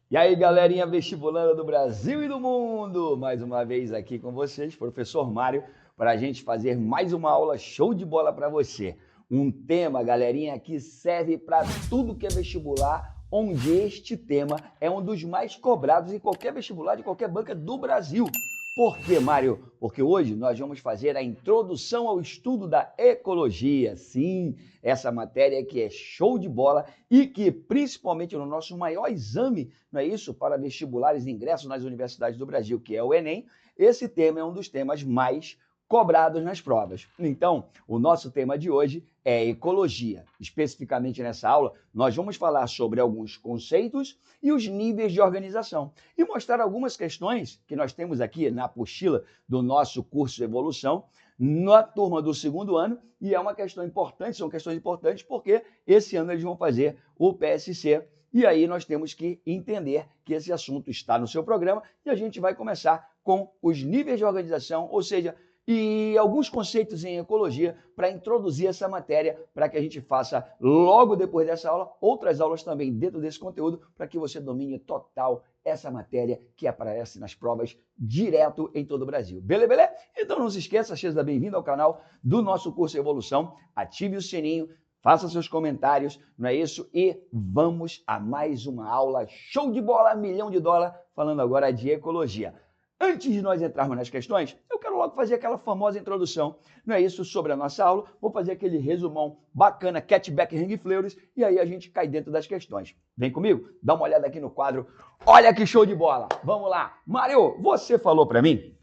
E aí, galerinha vestibulanda do Brasil e do mundo! Mais uma vez aqui com vocês, professor Mário, para a gente fazer mais uma aula show de bola para você. Um tema, galerinha, que serve para tudo que é vestibular, onde este tema é um dos mais cobrados em qualquer vestibular de qualquer banca do Brasil. Por quê, Mário? Porque hoje nós vamos fazer a introdução ao estudo da ecologia. Sim, essa matéria que é show de bola e que, principalmente no nosso maior exame, não é isso, para vestibulares e ingressos nas universidades do Brasil, que é o Enem, esse tema é um dos temas mais cobrados nas provas. Então, o nosso tema de hoje é ecologia. Especificamente nessa aula, nós vamos falar sobre alguns conceitos e os níveis de organização e mostrar algumas questões que nós temos aqui na apostila do nosso curso Evolução, na turma do segundo ano, e é uma questão importante, são questões importantes porque esse ano eles vão fazer o PSC, e aí nós temos que entender que esse assunto está no seu programa e a gente vai começar com os níveis de organização, ou seja, e alguns conceitos em ecologia para introduzir essa matéria, para que a gente faça logo depois dessa aula, outras aulas também dentro desse conteúdo, para que você domine total essa matéria que aparece nas provas direto em todo o Brasil. Beleza? Então não se esqueça, seja bem-vindo ao canal do nosso curso Evolução, ative o sininho, faça seus comentários, não é isso? E vamos a mais uma aula show de bola, $1.000.000, falando agora de ecologia. Antes de nós entrarmos nas questões, eu quero logo fazer aquela famosa introdução, não é isso, sobre a nossa aula. Vou fazer aquele resumão bacana, catback, hang fleurs, e aí a gente cai dentro das questões. Vem comigo? Dá uma olhada aqui no quadro. Olha que show de bola! Vamos lá. Mário, você falou para mim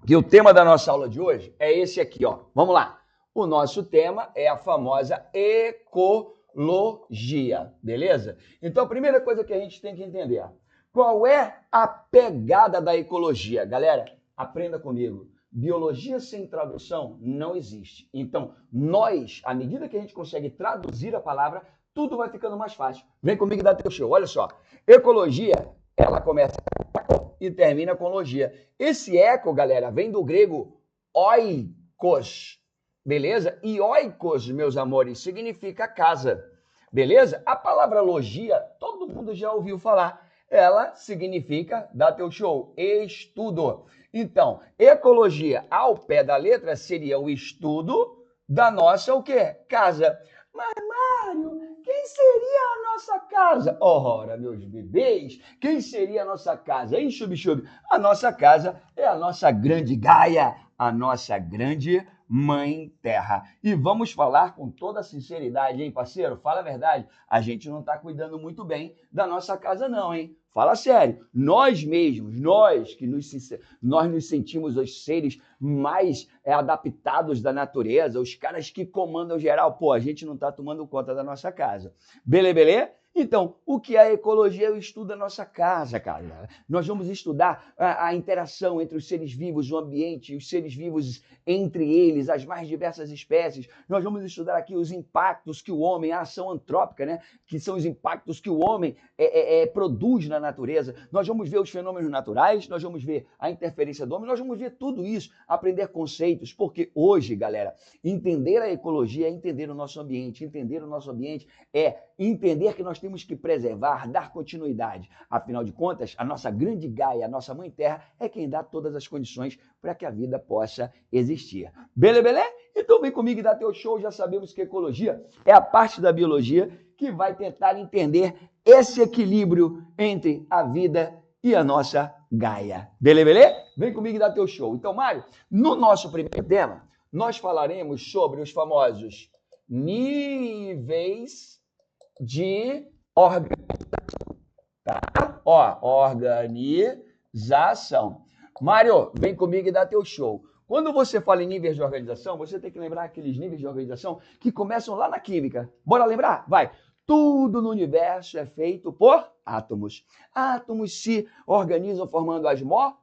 que o tema da nossa aula de hoje é esse aqui, ó. Vamos lá. O nosso tema é a famosa ecologia, beleza? Então, a primeira coisa que a gente tem que entender, qual é a pegada da ecologia? Galera, aprenda comigo. Biologia sem tradução não existe. Então, nós, à medida que a gente consegue traduzir a palavra, tudo vai ficando mais fácil. Vem comigo e dá teu show. Olha só. Ecologia, ela começa e termina com logia. Esse eco, galera, vem do grego oikos, beleza? E oikos, meus amores, significa casa, beleza? A palavra logia, todo mundo já ouviu falar. Ela significa, dá teu show, estudo. Então, ecologia ao pé da letra seria o estudo da nossa o quê? Casa. Mas, Mário, quem seria a nossa casa? Ora, meus bebês, quem seria a nossa casa? Hein, Chubi-Chubi? A nossa casa é a nossa grande Gaia, a nossa grande Mãe Terra. E vamos falar com toda sinceridade, hein, parceiro? Fala a verdade, a gente não está cuidando muito bem da nossa casa não, hein? Fala sério, nós mesmos, nós nos sentimos os seres mais adaptados da natureza, os caras que comandam geral, pô, a gente não está tomando conta da nossa casa. Beleza? Então, o que é a ecologia? É o estudo da nossa casa, cara. Nós vamos estudar a interação entre os seres vivos, o ambiente, os seres vivos entre eles, as mais diversas espécies. Nós vamos estudar aqui os impactos que o homem, a ação antrópica, né? Que são os impactos que o homem produz na natureza. Nós vamos ver os fenômenos naturais, nós vamos ver a interferência do homem, nós vamos ver tudo isso, aprender conceitos, porque hoje, galera, entender a ecologia é entender o nosso ambiente. Entender o nosso ambiente é entender que nós temos que preservar, dar continuidade. Afinal de contas, a nossa grande Gaia, a nossa Mãe Terra, é quem dá todas as condições para que a vida possa existir. Beleza? Então vem comigo e dá teu show. Já sabemos que ecologia é a parte da biologia que vai tentar entender esse equilíbrio entre a vida e a nossa Gaia. Beleza? Vem comigo e dá teu show. Então, Mário, no nosso primeiro tema, nós falaremos sobre os famosos níveis de organização. Tá? Ó, organização. Mário, vem comigo e dá teu show. Quando você fala em níveis de organização, você tem que lembrar aqueles níveis de organização que começam lá na química. Bora lembrar? Vai! Tudo no universo é feito por átomos. Átomos se organizam formando as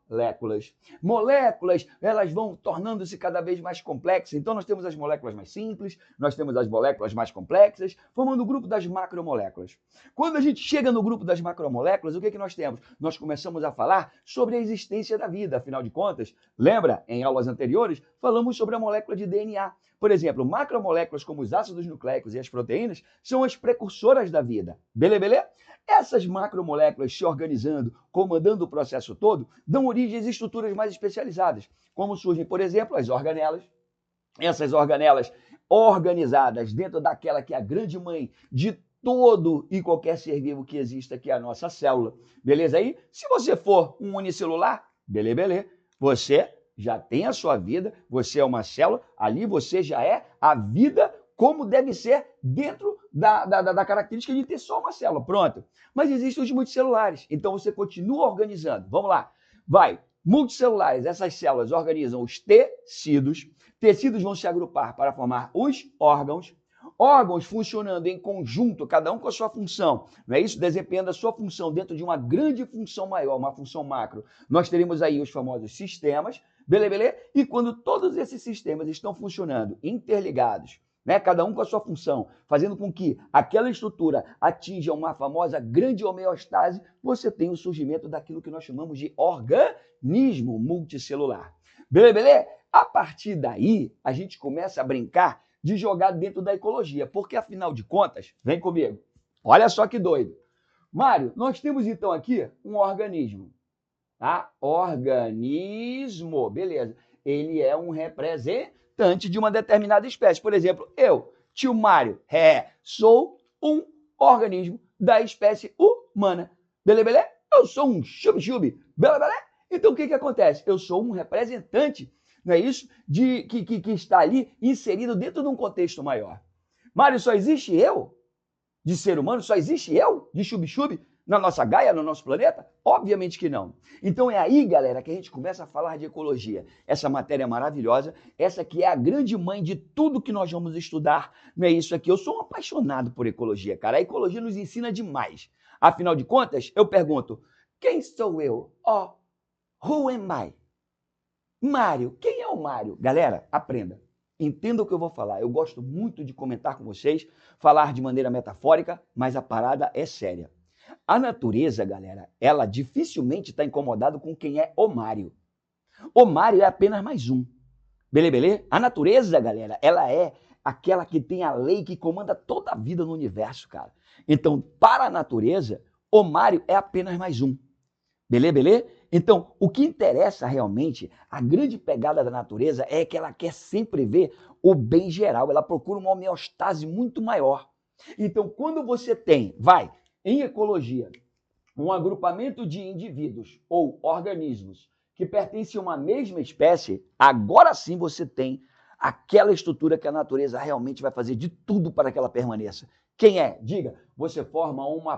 moléculas. Moléculas, elas vão tornando-se cada vez mais complexas. Então, nós temos as moléculas mais simples, nós temos as moléculas mais complexas, formando o grupo das macromoléculas. Quando a gente chega no grupo das macromoléculas, o que nós temos? Nós começamos a falar sobre a existência da vida. Afinal de contas, lembra, em aulas anteriores, falamos sobre a molécula de DNA. Por exemplo, macromoléculas como os ácidos nucleicos e as proteínas são as precursoras da vida. Beleza? Essas macromoléculas se organizando, comandando o processo todo, dão origem às estruturas mais especializadas, como surgem, por exemplo, as organelas. Essas organelas organizadas dentro daquela que é a grande mãe de todo e qualquer ser vivo que exista, que é a nossa célula. Beleza aí? Se você for um unicelular, beleza, você já tem a sua vida, você é uma célula, ali você já é a vida como deve ser dentro da característica de ter só uma célula. Pronto. Mas existem os multicelulares, então você continua organizando. Vamos lá. Vai. Multicelulares, essas células organizam os tecidos. Tecidos vão se agrupar para formar os órgãos. Órgãos funcionando em conjunto, cada um com a sua função, não é isso? Desempenhando a sua função dentro de uma grande função maior, uma função macro. Nós teremos aí os famosos sistemas, beleza? E quando todos esses sistemas estão funcionando interligados, né? Cada um com a sua função, fazendo com que aquela estrutura atinja uma famosa grande homeostase, você tem o surgimento daquilo que nós chamamos de organismo multicelular. Beleza? A partir daí, a gente começa a brincar de jogar dentro da ecologia, porque afinal de contas, vem comigo, olha só que doido. Mário, nós temos então aqui um organismo, tá? Organismo, beleza. Ele é um representante de uma determinada espécie. Por exemplo, eu, tio Mário, sou um organismo da espécie humana. Beleza? Eu sou um chubi-chubi. Beleza? Então o que acontece? Eu sou um representante, não é isso? Que está ali inserido dentro de um contexto maior. Mário, só existe eu de ser humano? Só existe eu de chubi-chubi na nossa Gaia, no nosso planeta? Obviamente que não. Então é aí, galera, que a gente começa a falar de ecologia. Essa matéria maravilhosa, essa que é a grande mãe de tudo que nós vamos estudar. Não é isso aqui? Eu sou um apaixonado por ecologia, cara. A ecologia nos ensina demais. Afinal de contas, eu pergunto, quem sou eu? Who am I? Mário, quem é o Mário? Galera, aprenda. Entenda o que eu vou falar. Eu gosto muito de comentar com vocês, falar de maneira metafórica, mas a parada é séria. A natureza, galera, ela dificilmente está incomodada com quem é o Mário. O Mário é apenas mais um. Beleza? A natureza, galera, ela é aquela que tem a lei que comanda toda a vida no universo, cara. Então, para a natureza, o Mário é apenas mais um. Beleza? Então, o que interessa realmente, a grande pegada da natureza é que ela quer sempre ver o bem geral, ela procura uma homeostase muito maior. Então, quando você tem, em ecologia, um agrupamento de indivíduos ou organismos que pertencem a uma mesma espécie, agora sim você tem aquela estrutura que a natureza realmente vai fazer de tudo para que ela permaneça. Quem é? Diga, você forma uma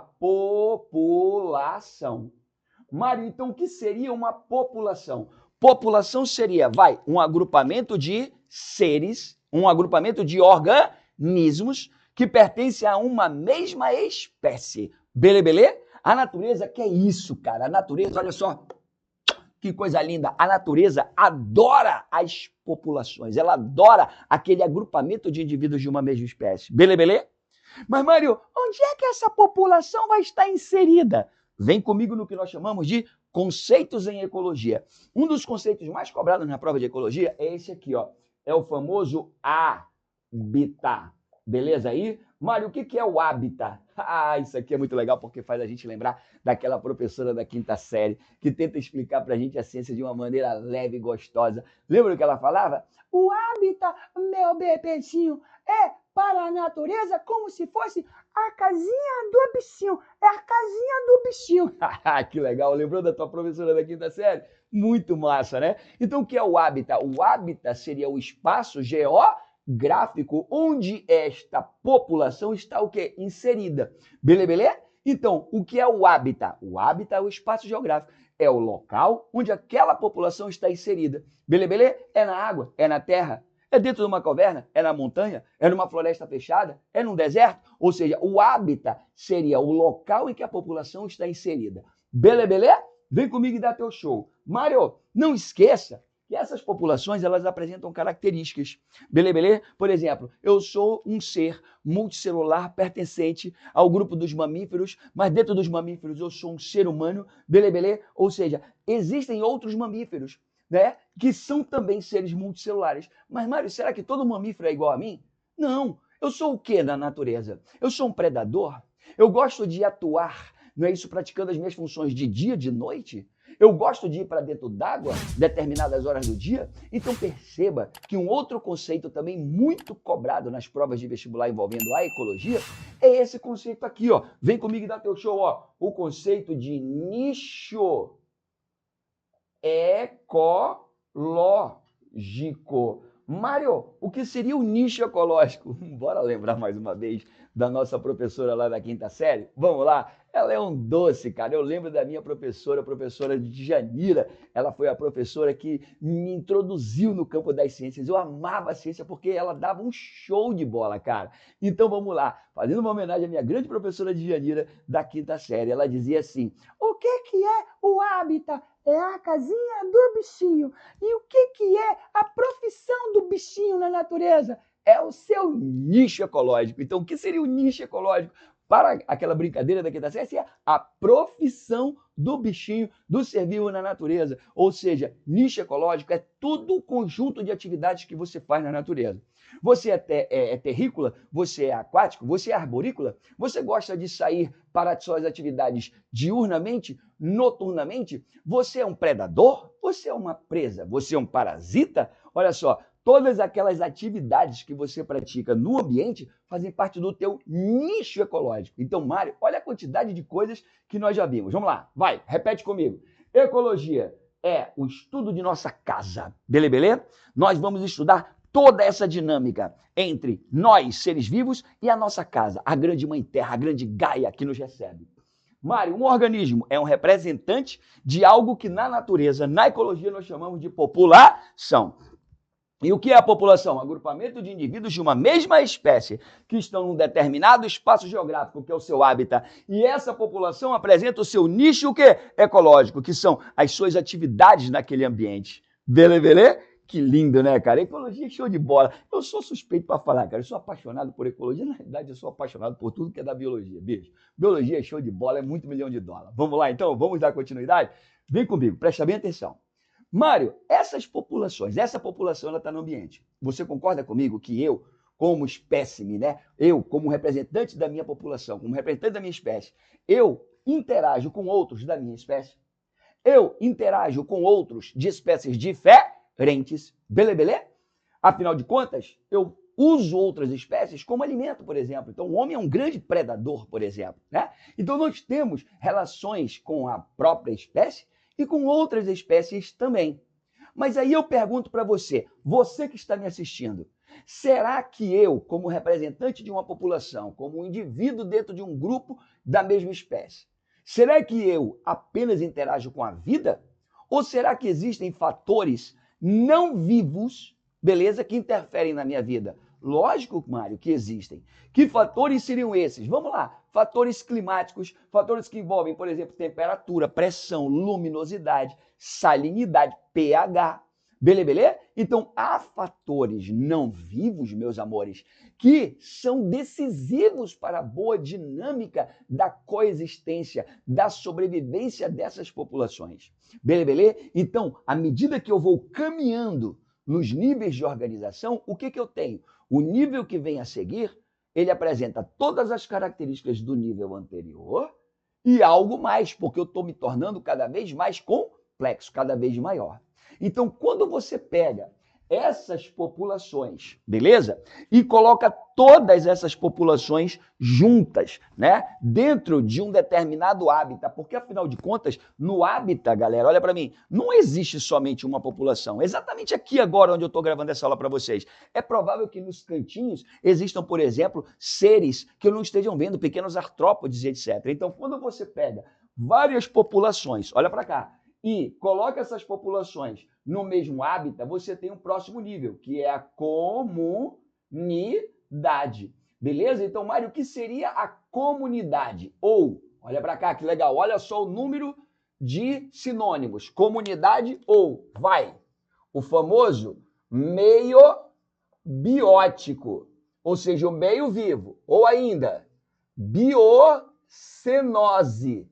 população. Mário, então o que seria uma população? População seria, um agrupamento de seres, um agrupamento de organismos que pertencem a uma mesma espécie. Beleza? A natureza quer isso, cara. A natureza, olha só, que coisa linda. A natureza adora as populações. Ela adora aquele agrupamento de indivíduos de uma mesma espécie. Beleza? Mas, Mário, onde é que essa população vai estar inserida? Vem comigo no que nós chamamos de conceitos em ecologia. Um dos conceitos mais cobrados na prova de ecologia é esse aqui, ó. É o famoso habitat. Beleza aí? Mário, o que é o habitat? Isso aqui é muito legal porque faz a gente lembrar daquela professora da quinta série que tenta explicar pra gente a ciência de uma maneira leve e gostosa. Lembra o que ela falava? O habitat, meu bebezinho, é para a natureza como se fosse a casinha do bichinho. É a casinha do bichinho. Que legal. Lembrou da tua professora da quinta série? Muito massa, né? Então, o que é o habitat? O habitat seria o espaço geográfico onde esta população está o quê? Inserida. Beleza? Então, o que é o habitat? O habitat é o espaço geográfico. É o local onde aquela população está inserida. Beleza? É na água? É na terra? É dentro de uma caverna? É na montanha? É numa floresta fechada? É num deserto? Ou seja, o habitat seria o local em que a população está inserida. Beleza? Vem comigo e dá teu show. Mário, não esqueça que essas populações, elas apresentam características. Beleza? Por exemplo, eu sou um ser multicelular pertencente ao grupo dos mamíferos, mas dentro dos mamíferos eu sou um ser humano. Beleza? Ou seja, existem outros mamíferos, né, que são também seres multicelulares. Mas, Mário, será que todo mamífero é igual a mim? Não. Eu sou o que na natureza? Eu sou um predador? Eu gosto de atuar, não é isso, praticando as minhas funções de dia, de noite? Eu gosto de ir para dentro d'água determinadas horas do dia. Então perceba que um outro conceito também muito cobrado nas provas de vestibular envolvendo a ecologia é esse conceito aqui, ó. Vem comigo e dá teu show, ó. O conceito de nicho ecológico. Mário, o que seria o nicho ecológico? Bora lembrar mais uma vez da nossa professora lá da quinta série? Vamos lá? Ela é um doce, cara. Eu lembro da minha professora, a professora Djanira. Ela foi a professora que me introduziu no campo das ciências. Eu amava a ciência porque ela dava um show de bola, cara. Então vamos lá, fazendo uma homenagem à minha grande professora Djanira da quinta série. Ela dizia assim: o que é o hábitat? É a casinha do bichinho. E o que é a profissão do bichinho na natureza? É o seu nicho ecológico. Então, o que seria o nicho ecológico? Para aquela brincadeira da quinta série, é a profissão do bichinho, do ser vivo na natureza. Ou seja, nicho ecológico é todo o conjunto de atividades que você faz na natureza. Você é terrícola? Você é aquático? Você é arborícola? Você gosta de sair para suas atividades diurnamente, noturnamente? Você é um predador? Você é uma presa? Você é um parasita? Olha só, todas aquelas atividades que você pratica no ambiente fazem parte do teu nicho ecológico. Então, Mário, olha a quantidade de coisas que nós já vimos. Vamos lá, vai, repete comigo. Ecologia é o estudo de nossa casa. Beleza? Nós vamos estudar toda essa dinâmica entre nós, seres vivos, e a nossa casa, a grande mãe terra, a grande Gaia que nos recebe. Mário, um organismo é um representante de algo que na natureza, na ecologia, nós chamamos de população. E o que é a população? Agrupamento de indivíduos de uma mesma espécie que estão num determinado espaço geográfico, que é o seu hábitat. E essa população apresenta o seu nicho o quê? Ecológico, que são as suas atividades naquele ambiente. Beleza? Que lindo, né, cara? Ecologia é show de bola. Eu sou suspeito para falar, cara. Eu sou apaixonado por ecologia. Na realidade, eu sou apaixonado por tudo que é da biologia, bicho. Biologia é show de bola, é muito $1 milhão. Vamos lá, então? Vamos dar continuidade? Vem comigo, presta bem atenção. Mário, essas populações, essa população ela está no ambiente. Você concorda comigo que eu, como espécime, né? Eu, como representante da minha população, como representante da minha espécie, eu interajo com outros da minha espécie? Eu interajo com outros de espécies diferentes? Beleza? Afinal de contas, eu uso outras espécies como alimento, por exemplo. Então, o homem é um grande predador, por exemplo, né? Então, nós temos relações com a própria espécie e com outras espécies também. Mas aí eu pergunto para você, você que está me assistindo, será que eu, como representante de uma população, como um indivíduo dentro de um grupo da mesma espécie, será que eu apenas interajo com a vida? Ou será que existem fatores não vivos, beleza, que interferem na minha vida? Lógico, Mário, que existem. Que fatores seriam esses? Vamos lá. Fatores climáticos, fatores que envolvem, por exemplo, temperatura, pressão, luminosidade, salinidade, pH. Beleza? Então, há fatores não vivos, meus amores, que são decisivos para a boa dinâmica da coexistência, da sobrevivência dessas populações. Beleza? Então, à medida que eu vou caminhando nos níveis de organização, o que eu tenho? O nível que vem a seguir, ele apresenta todas as características do nível anterior e algo mais, porque eu estou me tornando cada vez mais complexo, cada vez maior. Então, quando você pega essas populações, beleza? E coloca todas essas populações juntas, né? Dentro de um determinado hábitat, porque afinal de contas, no hábitat, galera, olha para mim, não existe somente uma população. Exatamente aqui agora onde eu estou gravando essa aula para vocês. É provável que nos cantinhos existam, por exemplo, seres que não estejam vendo, pequenos artrópodes, etc. Então, quando você pega várias populações, olha para cá, e coloca essas populações no mesmo hábitat, você tem um próximo nível, que é a comunidade. Beleza? Então, Mário, o que seria a comunidade? Ou, olha para cá, que legal, olha só o número de sinônimos, comunidade ou, o famoso meio biótico, ou seja, o meio vivo, ou ainda biocenose,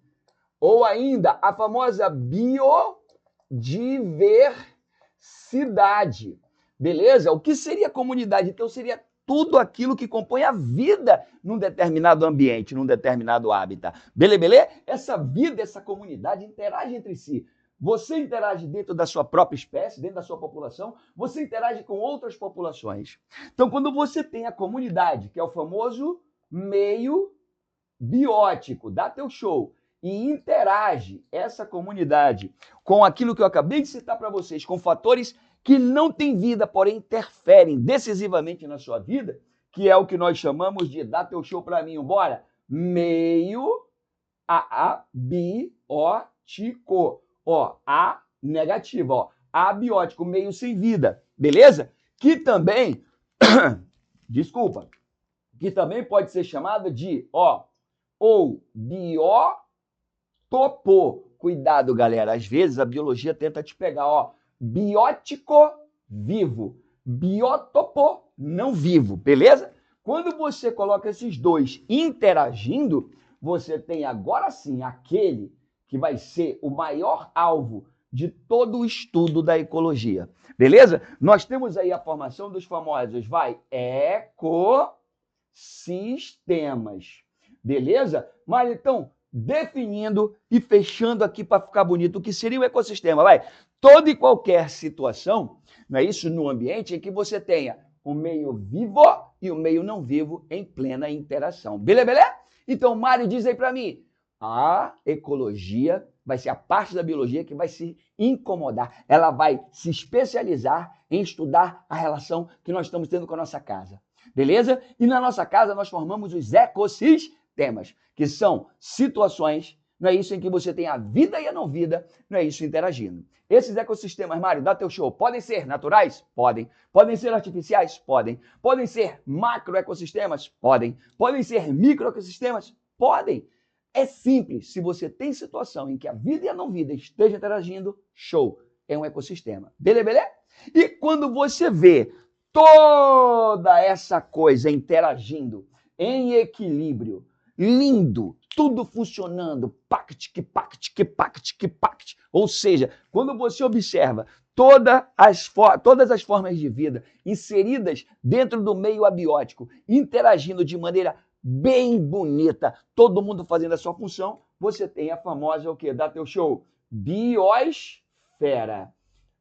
ou ainda a famosa biodiversidade. Beleza? O que seria comunidade? Então, seria tudo aquilo que compõe a vida num determinado ambiente, num determinado habitat. Beleza? Essa vida, essa comunidade interage entre si. Você interage dentro da sua própria espécie, dentro da sua população, você interage com outras populações. Então, quando você tem a comunidade, que é o famoso meio biótico, dá teu show, e interage essa comunidade com aquilo que eu acabei de citar para vocês, com fatores que não têm vida, porém interferem decisivamente na sua vida, que é o que nós chamamos de dá teu show para mim, bora? Meio abiótico. Ó, A negativa, ó, abiótico, meio sem vida, beleza? Que também, que também pode ser chamado de, ou biotopo. Cuidado, galera, às vezes a biologia tenta te pegar, biótico vivo, biótopo não vivo, beleza? Quando você coloca esses dois interagindo, você tem agora sim aquele que vai ser o maior alvo de todo o estudo da ecologia, beleza? Nós temos aí a formação dos famosos, ecossistemas, beleza? Mas então, definindo e fechando aqui para ficar bonito, o que seria o ecossistema, toda e qualquer situação, não é isso, no ambiente em que você tenha o meio vivo e o meio não vivo em plena interação, beleza? Então, Mário, diz aí para mim, a ecologia vai ser a parte da biologia que vai se incomodar, ela vai se especializar em estudar a relação que nós estamos tendo com a nossa casa, beleza? E na nossa casa nós formamos os ecossistemas, que são situações, não é isso, em que você tem a vida e a não vida, não é isso, interagindo. Esses ecossistemas, Mário, dá teu show, podem ser naturais? Podem. Podem ser artificiais? Podem. Podem ser macroecossistemas? Podem. Podem ser microecossistemas? Podem. É simples. Se você tem situação em que a vida e a não vida estejam interagindo, show. É um ecossistema. Beleza? E quando você vê toda essa coisa interagindo em equilíbrio, lindo, tudo funcionando, pact, ou seja, quando você observa todas as formas de vida inseridas dentro do meio abiótico, interagindo de maneira bem bonita, todo mundo fazendo a sua função, você tem a famosa, dá teu show, biosfera.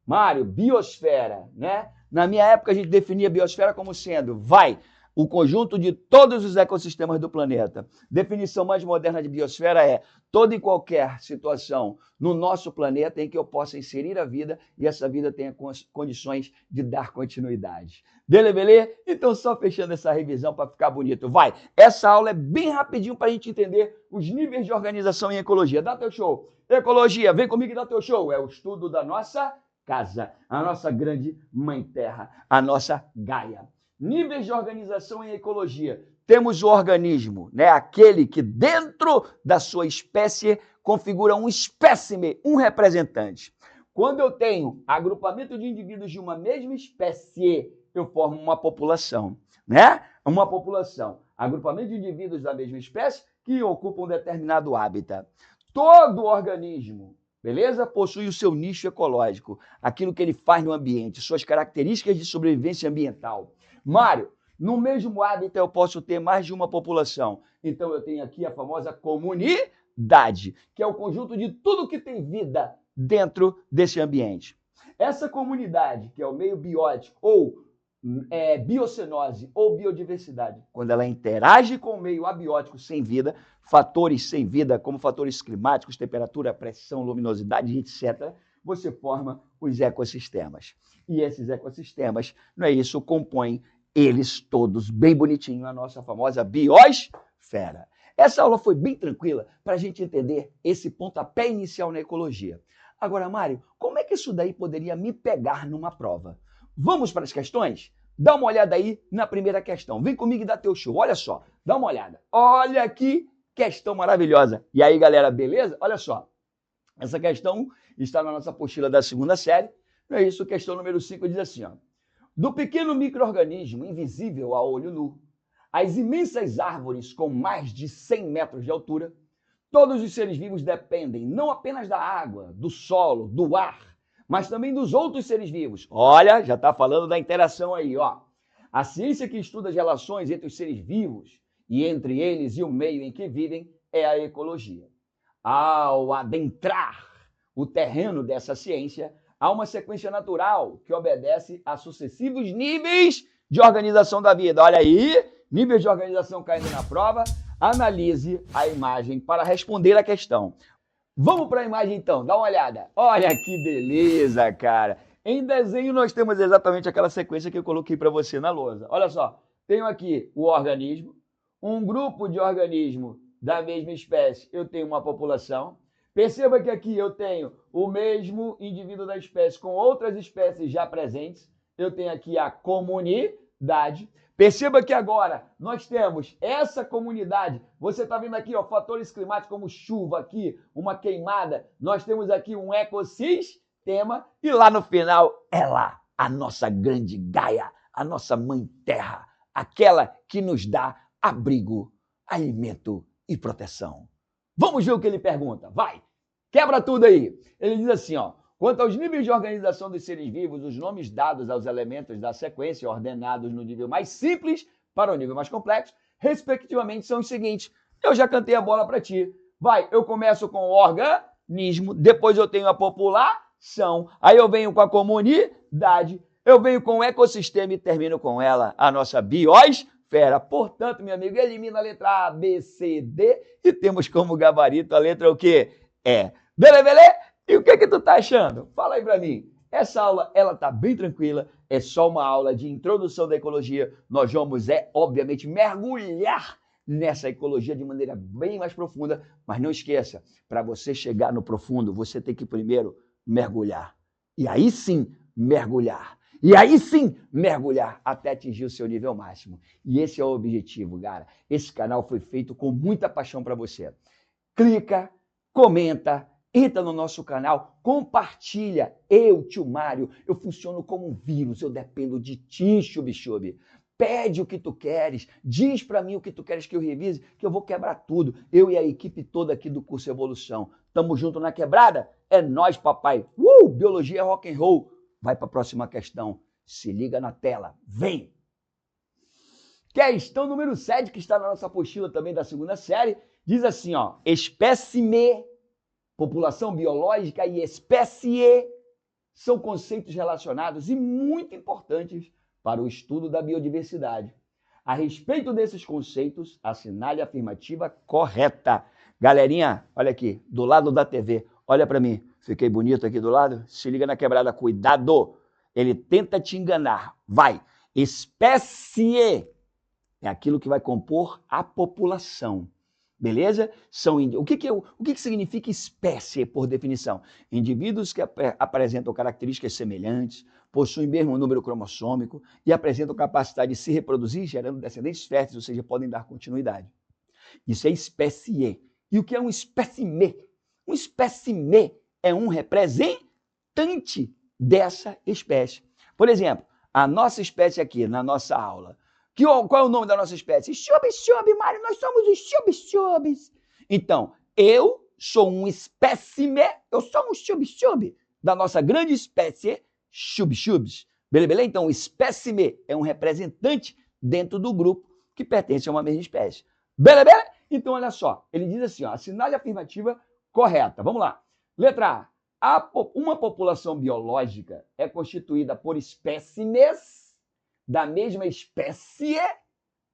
Mário, biosfera, né? Na minha época a gente definia a biosfera como sendo, o conjunto de todos os ecossistemas do planeta. Definição mais moderna de biosfera é toda e qualquer situação no nosso planeta em que eu possa inserir a vida e essa vida tenha condições de dar continuidade. Beleza? Então, só fechando essa revisão para ficar bonito. Essa aula é bem rapidinho para a gente entender os níveis de organização em ecologia. Dá teu show. Ecologia, vem comigo e dá teu show. É o estudo da nossa casa, a nossa grande mãe terra, a nossa Gaia. Níveis de organização em ecologia. Temos o organismo, né? Aquele que dentro da sua espécie configura um espécime, um representante. Quando eu tenho agrupamento de indivíduos de uma mesma espécie, eu formo uma população, né? Uma população. Agrupamento de indivíduos da mesma espécie que ocupam um determinado hábitat. Todo organismo, beleza? Possui o seu nicho ecológico, aquilo que ele faz no ambiente, suas características de sobrevivência ambiental. Mário, no mesmo hábitat eu posso ter mais de uma população. Então eu tenho aqui a famosa comunidade, que é o conjunto de tudo que tem vida dentro desse ambiente. Essa comunidade, que é o meio biótico, ou biocenose, ou biodiversidade, quando ela interage com o meio abiótico sem vida, fatores sem vida, como fatores climáticos, temperatura, pressão, luminosidade, etc., você forma os ecossistemas. E esses ecossistemas, não é isso, compõem eles todos bem bonitinho, a nossa famosa biosfera. Essa aula foi bem tranquila para a gente entender esse pontapé inicial na ecologia. Agora, Mário, como é que isso daí poderia me pegar numa prova? Vamos para as questões? Dá uma olhada aí na primeira questão. Vem comigo e dá teu show. Olha só, dá uma olhada. Olha que questão maravilhosa. E aí, galera, beleza? Olha só. Essa questão está na nossa apostila da segunda série. É isso, questão número 5 diz assim, ó. Do pequeno micro-organismo invisível a olho nu, às imensas árvores com mais de 100 metros de altura, todos os seres vivos dependem não apenas da água, do solo, do ar, mas também dos outros seres vivos. Olha, já está falando da interação aí, ó. A ciência que estuda as relações entre os seres vivos e entre eles e o meio em que vivem é a ecologia. Ao adentrar o terreno dessa ciência, há uma sequência natural que obedece a sucessivos níveis de organização da vida. Olha aí, níveis de organização caindo na prova. Analise a imagem para responder a questão. Vamos para a imagem então, dá uma olhada. Olha que beleza, cara. Em desenho nós temos exatamente aquela sequência que eu coloquei para você na lousa. Olha só, tenho aqui o organismo, um grupo de organismo da mesma espécie, eu tenho uma população. Perceba que aqui eu tenho o mesmo indivíduo da espécie com outras espécies já presentes. Eu tenho aqui a comunidade. Perceba que agora nós temos essa comunidade. Você está vendo aqui, ó, fatores climáticos como chuva aqui, uma queimada. Nós temos aqui um ecossistema e lá no final, ela, a nossa grande Gaia, a nossa mãe terra, aquela que nos dá abrigo, alimento e proteção. Vamos ver o que ele pergunta. Vai, quebra tudo aí. Ele diz assim, ó. Quanto aos níveis de organização dos seres vivos, os nomes dados aos elementos da sequência, ordenados no nível mais simples para o nível mais complexo, respectivamente, são os seguintes. Eu já cantei a bola para ti. Vai, eu começo com o organismo, depois eu tenho a população, aí eu venho com a comunidade, eu venho com o ecossistema e termino com ela, a nossa biosfera. Portanto, meu amigo, elimina a letra A, B, C, D e temos como gabarito a letra o quê? E. Beleza? E o que tu tá achando? Fala aí para mim. Essa aula, ela tá bem tranquila, é só uma aula de introdução da ecologia. Nós vamos, obviamente, mergulhar nessa ecologia de maneira bem mais profunda, mas não esqueça, para você chegar no profundo, você tem que primeiro mergulhar. E aí sim, mergulhar. E aí sim, mergulhar até atingir o seu nível máximo. E esse é o objetivo, cara. Esse canal foi feito com muita paixão para você. Clica, comenta, entra no nosso canal, compartilha. Eu, tio Mário, eu funciono como um vírus, eu dependo de ti, Chubixube. Pede o que tu queres, diz para mim o que tu queres que eu revise, que eu vou quebrar tudo. Eu e a equipe toda aqui do curso Evolução. Tamo junto na quebrada? É nóis, papai. Biologia é rock and roll. Vai para a próxima questão. Se liga na tela. Vem! Questão número 7, que está na nossa apostila também da segunda série, diz assim, ó, espécime, população biológica e espécie são conceitos relacionados e muito importantes para o estudo da biodiversidade. A respeito desses conceitos, assinale a afirmativa correta. Galerinha, olha aqui, do lado da TV, olha para mim, fiquei bonito aqui do lado? Se liga na quebrada, cuidado, ele tenta te enganar. Vai, espécie é aquilo que vai compor a população. Beleza? O que significa espécie, por definição? Indivíduos que apresentam características semelhantes, possuem o mesmo número cromossômico e apresentam capacidade de se reproduzir, gerando descendentes férteis, ou seja, podem dar continuidade. Isso é espécie. E o que é um espécime? Um espécime é um representante dessa espécie. Por exemplo, a nossa espécie aqui, na nossa aula, qual é o nome da nossa espécie? Chub-chub, Mário, nós somos os chub-chubs. Então, eu sou um espécime, eu sou um chub-chub da nossa grande espécie chub-chubs. Beleza? Então, o espécime é um representante dentro do grupo que pertence a uma mesma espécie. Beleza? Então, olha só, ele diz assim, ó, assinale a afirmativa correta. Vamos lá. Letra A. Uma população biológica é constituída por espécimes da mesma espécie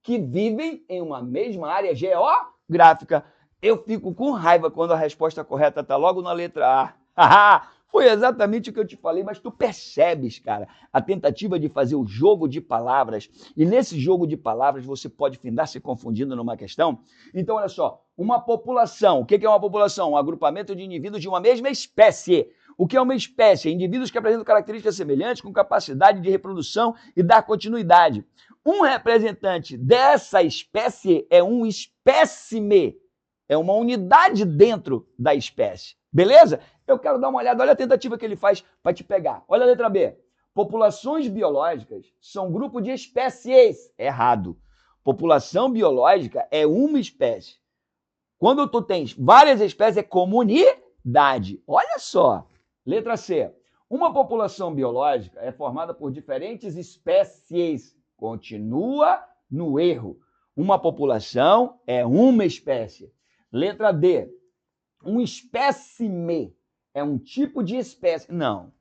que vivem em uma mesma área geográfica. Eu fico com raiva quando a resposta correta está logo na letra A. Foi exatamente o que eu te falei, mas tu percebes, cara, a tentativa de fazer o jogo de palavras. E nesse jogo de palavras você pode findar se confundindo numa questão. Então, olha só, uma população. O que é uma população? Um agrupamento de indivíduos de uma mesma espécie. O que é uma espécie? Indivíduos que apresentam características semelhantes com capacidade de reprodução e dar continuidade. Um representante dessa espécie é um espécime. é uma unidade dentro da espécie. Beleza? Eu quero dar uma olhada, olha a tentativa que ele faz para te pegar. Olha a letra B. Populações biológicas são grupo de espécies. Errado. População biológica é uma espécie. Quando tu tens várias espécies, é comunidade. Olha só. Letra C. Uma população biológica é formada por diferentes espécies. Continua no erro. Uma população é uma espécie. Letra D. Um espécime é um tipo de espécie. Não.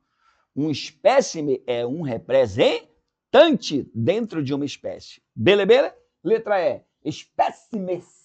Um espécime é um representante dentro de uma espécie. Beleza? Letra E. Espécimes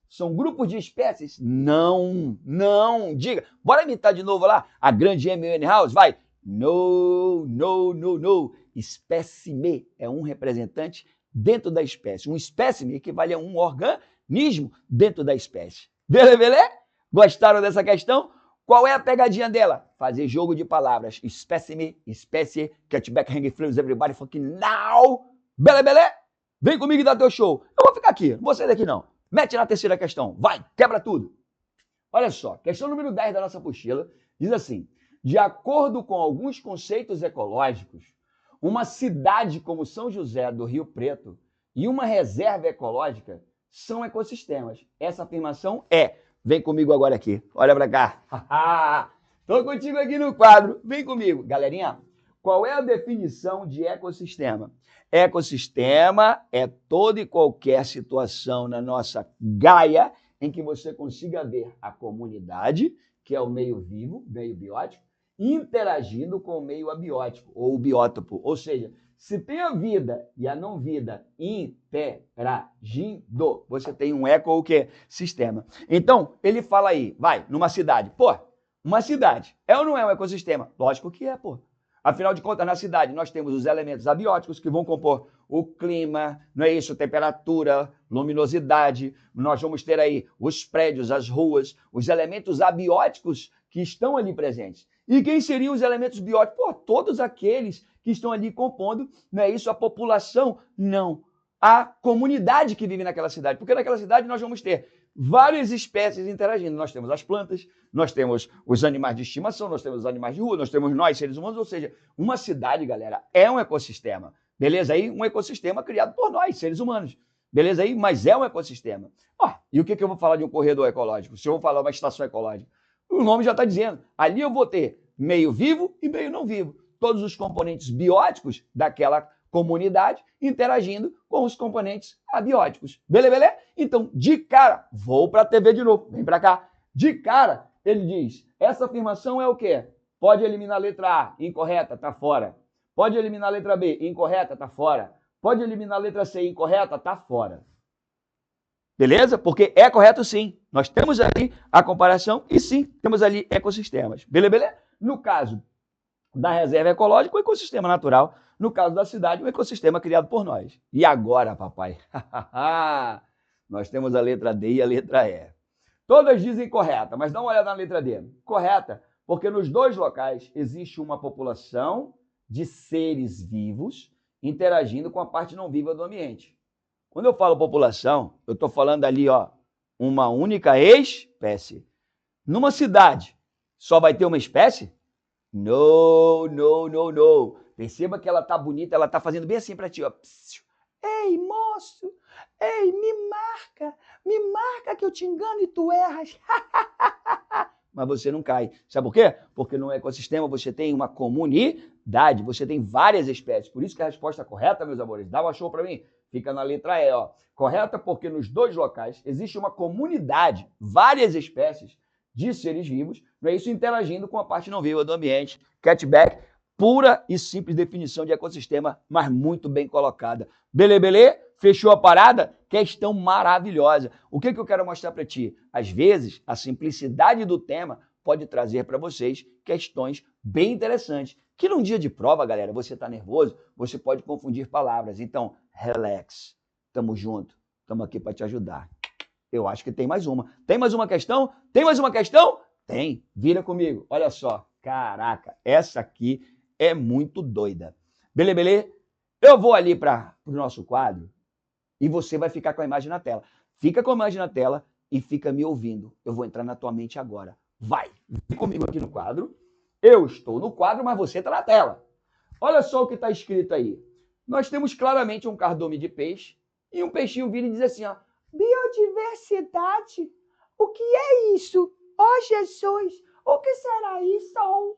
são grupos de espécies? Não, não. Diga. Bora imitar de novo lá a grande M. House? Vai. No, no, no, no. Espécime é um representante dentro da espécie. Um espécime equivale a um organismo dentro da espécie. Beleza? Gostaram dessa questão? Qual é a pegadinha dela? Fazer jogo de palavras. Espécime, espécie, catback, hang flames, everybody fucking now. Beleza? Vem comigo e dá teu show. Eu vou ficar aqui, não vou sair daqui não. Mete na terceira questão. Vai, quebra tudo. Olha só, questão número 10 da nossa apostila diz assim: de acordo com alguns conceitos ecológicos, uma cidade como São José do Rio Preto e uma reserva ecológica são ecossistemas. Essa afirmação é. Vem comigo agora aqui. Olha para cá. Tô contigo aqui no quadro. Vem comigo. Galerinha, qual é a definição de ecossistema? Ecossistema é toda e qualquer situação na nossa Gaia em que você consiga ver a comunidade, que é o meio vivo, meio biótico, interagindo com o meio abiótico, ou o biótopo. Ou seja, se tem a vida e a não vida interagindo, você tem um ecossistema. Então, ele fala aí, vai, numa cidade. Pô, uma cidade é ou não é um ecossistema? Lógico que é, pô. Afinal de contas, na cidade nós temos os elementos abióticos que vão compor o clima, não é isso? Temperatura, luminosidade. Nós vamos ter aí os prédios, as ruas, os elementos abióticos que estão ali presentes. E quem seriam os elementos bióticos? Pô, todos aqueles que estão ali compondo, não é isso? A população? Não. A comunidade que vive naquela cidade. Porque naquela cidade nós vamos ter várias espécies interagindo. Nós temos as plantas, nós temos os animais de estimação, nós temos os animais de rua, nós temos nós, seres humanos, ou seja, uma cidade, galera, é um ecossistema. Beleza aí? Um ecossistema criado por nós, seres humanos. Beleza aí? Mas é um ecossistema. E o que eu vou falar de um corredor ecológico? Se eu vou falar de uma estação ecológica? O nome já está dizendo. Ali eu vou ter meio vivo e meio não vivo. Todos os componentes bióticos daquela comunidade interagindo com os componentes abióticos. Beleza? Então, de cara, vou para a TV de novo. Vem para cá. De cara, ele diz, essa afirmação é o quê? Pode eliminar a letra A, incorreta, está fora. Pode eliminar a letra B, incorreta, está fora. Pode eliminar a letra C, incorreta, está fora. Beleza? Porque é correto sim. Nós temos ali a comparação e sim, temos ali ecossistemas. Beleza? No caso da reserva ecológica, o ecossistema natural. No caso da cidade, o ecossistema criado por nós. E agora, papai? Nós temos a letra D e a letra E. Todas dizem correta, mas dá uma olhada na letra D. Correta, porque nos dois locais existe uma população de seres vivos interagindo com a parte não viva do ambiente. Quando eu falo população, eu estou falando ali, uma única espécie. Numa cidade, só vai ter uma espécie? No, no, no, no. Perceba que ela tá bonita, ela tá fazendo bem assim para ti, ó. Ei, moço, ei, me marca que eu te engano e tu erras. Mas você não cai. Sabe por quê? Porque no ecossistema você tem uma comunidade, você tem várias espécies. Por isso que a resposta correta, meus amores, dá um show para mim. Fica na letra E, ó. Correta porque nos dois locais existe uma comunidade, várias espécies de seres vivos, não é isso, interagindo com a parte não viva do ambiente. Catback, pura e simples definição de ecossistema, mas muito bem colocada. Belê? Fechou a parada? Questão maravilhosa. O que eu quero mostrar para ti? Às vezes, a simplicidade do tema pode trazer para vocês questões bem interessantes. Que num dia de prova, galera, você está nervoso, você pode confundir palavras. Então, relax. Tamo junto. Tamo aqui para te ajudar. Eu acho que tem mais uma. Tem mais uma questão? Tem mais uma questão? Tem. Vira comigo. Olha só. Caraca, essa aqui é muito doida. Belê? Eu vou ali para o nosso quadro e você vai ficar com a imagem na tela. Fica com a imagem na tela, e fica me ouvindo. Eu vou entrar na tua mente agora. Vai, vem comigo aqui no quadro. Eu estou no quadro, mas você está na tela. Olha só o que está escrito aí. Nós temos claramente um cardume de peixe e um peixinho vira e diz assim, ó, biodiversidade? O que é isso? Ó Jesus, o que será isso?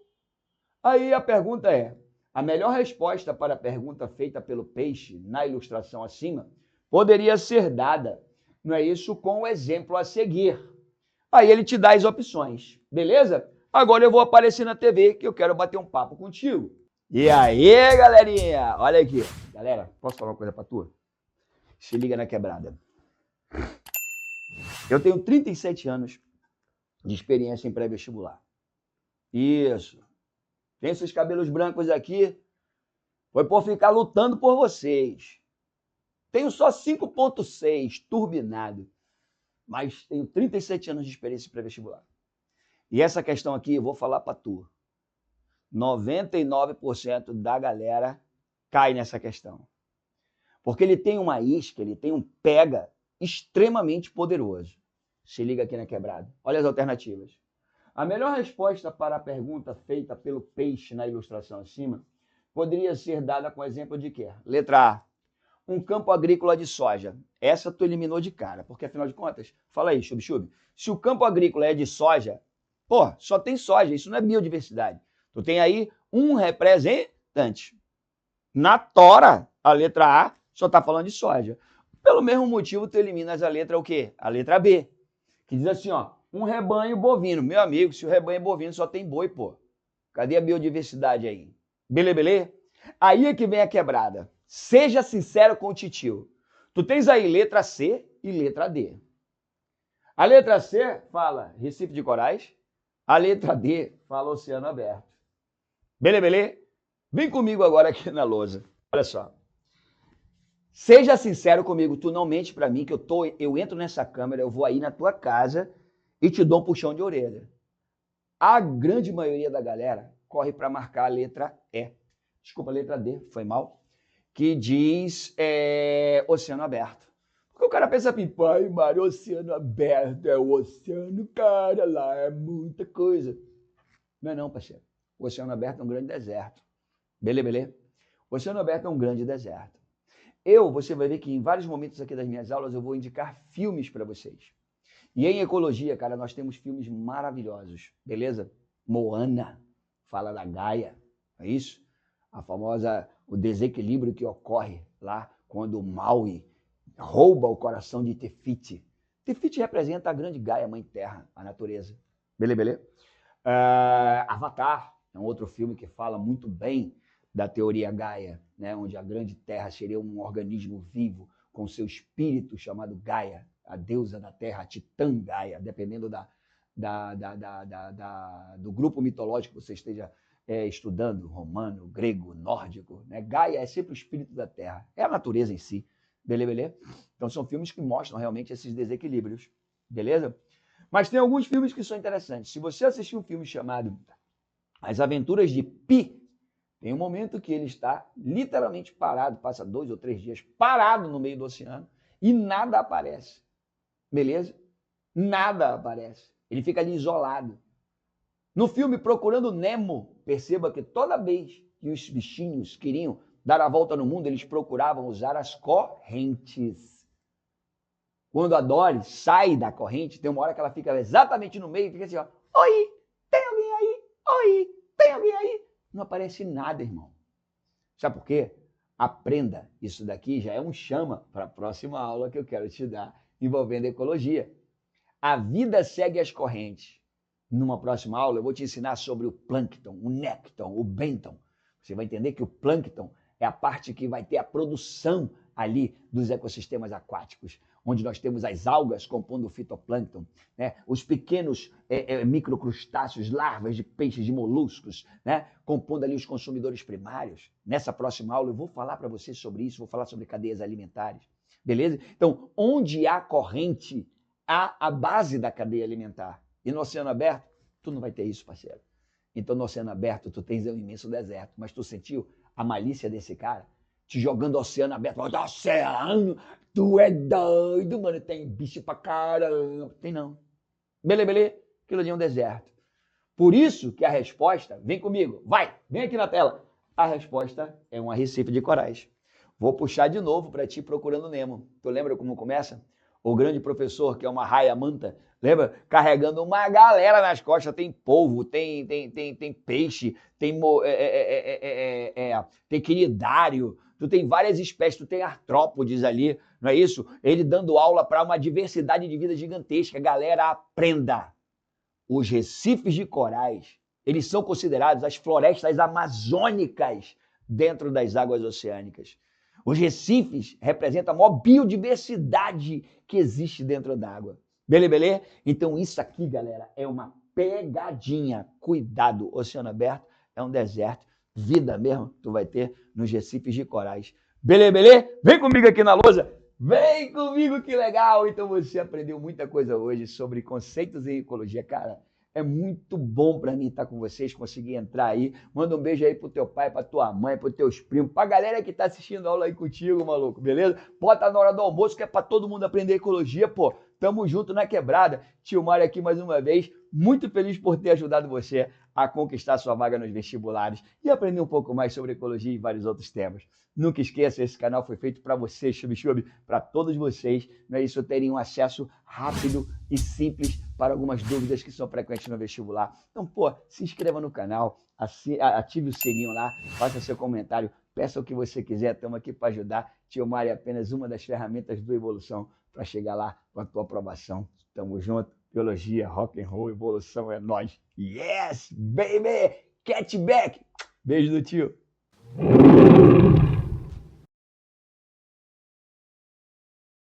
Aí a pergunta é, a melhor resposta para a pergunta feita pelo peixe na ilustração acima poderia ser dada, não é isso, com o exemplo a seguir. Aí ele te dá as opções, beleza? Agora eu vou aparecer na TV que eu quero bater um papo contigo. E aí, galerinha? Olha aqui. Galera, posso falar uma coisa pra tu? Se liga na quebrada. Eu tenho 37 anos de experiência em pré-vestibular. Isso. Tem esses cabelos brancos aqui. Foi por ficar lutando por vocês. Tenho só 5,6 turbinado. Mas tenho 37 anos de experiência em pré-vestibular. E essa questão aqui eu vou falar pra tu. 99% da galera cai nessa questão. Porque ele tem uma isca, ele tem um pega extremamente poderoso. Se liga aqui na quebrada. Olha as alternativas. A melhor resposta para a pergunta feita pelo peixe na ilustração acima poderia ser dada com exemplo de quê? Letra A. Um campo agrícola de soja. Essa tu eliminou de cara, porque afinal de contas, fala aí, Chub-Chub, se o campo agrícola é de soja, pô, só tem soja, isso não é biodiversidade. Tu tem aí um representante. Na tora, a letra A só está falando de soja. Pelo mesmo motivo, tu eliminas a letra o quê? A letra B, que diz assim, ó, um rebanho bovino. Meu amigo, se o rebanho é bovino, só tem boi, pô. Cadê a biodiversidade aí? Belê? Aí é que vem a quebrada. Seja sincero com o titio. Tu tens aí letra C e letra D. A letra C fala Recife de Corais. A letra D fala Oceano Aberto. Belê? Vem comigo agora aqui na lousa. Olha só. Seja sincero comigo, tu não mente pra mim que eu entro nessa câmera, eu vou aí na tua casa e te dou um puxão de orelha. A grande maioria da galera corre para marcar a letra E. Desculpa, a letra D, foi mal. Que diz Oceano Aberto. Porque o cara pensa assim, pai, Mário, Oceano Aberto, é o oceano, cara, lá é muita coisa. Não é não, parceiro. O Oceano Aberto é um grande deserto. Belê? O Oceano Aberto é um grande deserto. Você vai ver que em vários momentos aqui das minhas aulas eu vou indicar filmes para vocês. E em ecologia, cara, nós temos filmes maravilhosos, beleza? Moana, fala da Gaia, é isso? O desequilíbrio que ocorre lá quando o Maui rouba o coração de Tefiti. Tefiti representa a grande Gaia, Mãe Terra, a natureza. Belê? Avatar é um outro filme que fala muito bem da teoria Gaia, né? Onde a grande Terra seria um organismo vivo com seu espírito chamado Gaia, a deusa da Terra, a Titã Gaia, dependendo do grupo mitológico que você esteja estudando, romano, grego, nórdico. Né? Gaia é sempre o espírito da Terra, é a natureza em si. Belê? Então são filmes que mostram realmente esses desequilíbrios. Beleza? Mas tem alguns filmes que são interessantes. Se você assistir um filme chamado As Aventuras de Pi, tem um momento que ele está literalmente parado, passa 2 ou 3 dias parado no meio do oceano e nada aparece. Beleza? Nada aparece. Ele fica ali isolado. No filme Procurando Nemo, perceba que toda vez que os bichinhos queriam dar a volta no mundo, eles procuravam usar as correntes. Quando a Dory sai da corrente, tem uma hora que ela fica exatamente no meio e fica assim, ó, oi, tem alguém aí? Oi, tem alguém aí? Não aparece nada, irmão. Sabe por quê? Aprenda. Isso daqui já é um chama para a próxima aula que eu quero te dar envolvendo ecologia. A vida segue as correntes. Numa próxima aula eu vou te ensinar sobre o plâncton, o nécton, o bênton. Você vai entender que o plâncton é a parte que vai ter a produção ali dos ecossistemas aquáticos, onde nós temos as algas compondo o fitoplâncton, né? Os pequenos microcrustáceos, larvas de peixes, de moluscos, né? Compondo ali os consumidores primários. Nessa próxima aula eu vou falar para você sobre isso, vou falar sobre cadeias alimentares, beleza? Então, onde há corrente, há a base da cadeia alimentar. E no oceano aberto, tu não vai ter isso, parceiro. Então, no oceano aberto, tu tens um imenso deserto, mas tu sentiu a malícia desse cara? te jogando oceano aberto. Oceano, tu é doido, mano. Tem bicho pra caramba. Tem não. Beleza? Aquilo ali é um deserto. Por isso que a resposta, vem comigo, vai, vem aqui na tela. A resposta é um arrecife de corais. Vou puxar de novo para ti Procurando Nemo. Tu lembra como começa? O grande professor, que é uma raia-manta, lembra? Carregando uma galera nas costas. Tem polvo, tem peixe, tem quinidário, tu tem várias espécies, tu tem artrópodes ali, não é isso? Ele dando aula para uma diversidade de vida gigantesca. Galera, aprenda. Os recifes de corais, eles são considerados as florestas amazônicas dentro das águas oceânicas. Os recifes representam a maior biodiversidade que existe dentro da água. Beleza? Então isso aqui, galera, é uma pegadinha. Cuidado, oceano aberto é um deserto. Vida mesmo tu vai ter nos recifes de corais. Beleza? Vem comigo aqui na lousa. Vem comigo, que legal! Então você aprendeu muita coisa hoje sobre conceitos em ecologia. Cara, é muito bom para mim estar com vocês, conseguir entrar aí. Manda um beijo aí pro teu pai, pra tua mãe, pros teus primos, pra galera que tá assistindo a aula aí contigo, maluco, beleza? Bota na hora do almoço que é pra todo mundo aprender ecologia, pô. Tamo junto na quebrada. Tio Mário aqui mais uma vez. Muito feliz por ter ajudado você a conquistar sua vaga nos vestibulares e aprender um pouco mais sobre ecologia e vários outros temas. Nunca esqueça, esse canal foi feito para vocês, Chub, para todos vocês, não é isso, terem um acesso rápido e simples para algumas dúvidas que são frequentes no vestibular. Então, pô, se inscreva no canal, ative o sininho lá, faça seu comentário, peça o que você quiser, estamos aqui para ajudar. Tio Mário é apenas uma das ferramentas do Evolução para chegar lá com a tua aprovação. Tamo junto, biologia, rock and roll, evolução é nóis. Yes, baby! Catch back! Beijo do tio.